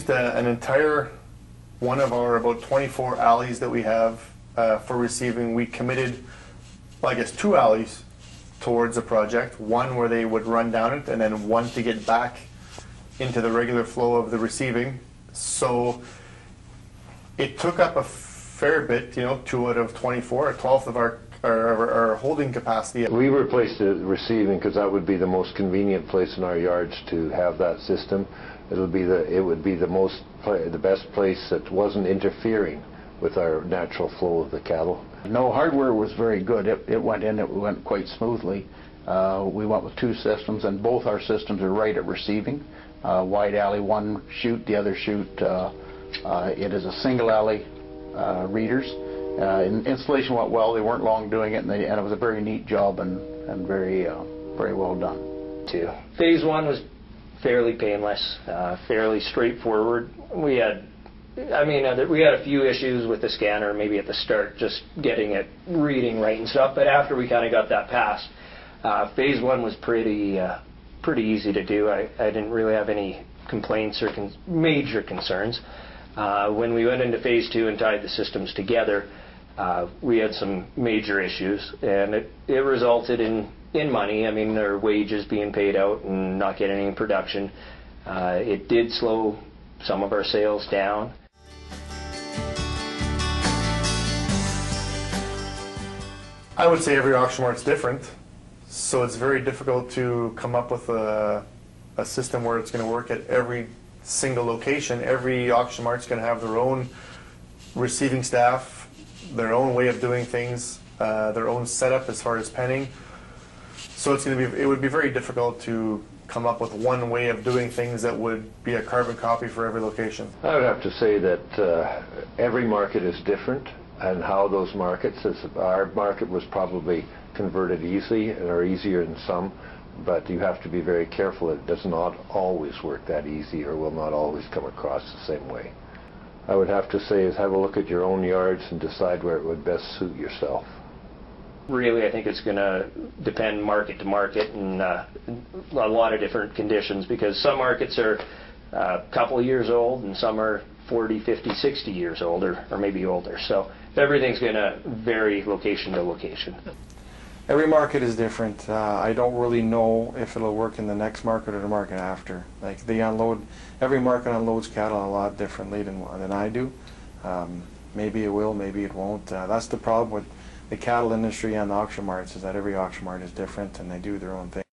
replaced an entire one of our about 24 alleys that we have for receiving. We committed, well, I guess, 2 alleys towards the project, one where they would run down it, and then one to get back into the regular flow of the receiving. So it took up a fair bit, 2 out of 24, a 12th of our holding capacity. We replaced the receiving because that would be the most convenient place in our yards to have that system. It would be the best place that wasn't interfering with our natural flow of the cattle. No, hardware was very good. It went quite smoothly. We went with 2 systems, and both our systems are right at receiving. Wide alley, one chute, the other chute. It is a single alley readers. Installation went well. They weren't long doing it, and it was a very neat job and very well done. Phase 1 was fairly painless, fairly straightforward. We had a few issues with the scanner, maybe at the start, just getting it reading right and stuff. But after we kind of got that passed, Phase 1 was pretty easy to do. I didn't really have any complaints or major concerns. When we went into Phase 2 and tied the systems together, we had some major issues, and it resulted in money. I mean, their wages being paid out and not getting any production. It did slow some of our sales down. I would say every auction mart's different, so it's very difficult to come up with a system where it's going to work at every single location. Every auction mart's going to have their own receiving staff, their own way of doing things, their own setup as far as penning. So it would be very difficult to come up with one way of doing things that would be a carbon copy for every location. I would have to say that every market is different, and how those markets, our market was probably converted easily or easier than some, but you have to be very careful. It does not always work that easy or will not always come across the same way. I would have to say is have a look at your own yards and decide where it would best suit yourself. Really, I think it's going to depend market to market and a lot of different conditions, because some markets are a couple of years old and some are 40, 50, 60 years old or maybe older. So everything's going to vary location to location. Every market is different. I don't really know if it'll work in the next market or the market after. Like every market unloads cattle a lot differently than I do. Maybe it will, maybe it won't. That's the problem with the cattle industry and the auction marts, is that every auction mart is different and they do their own thing.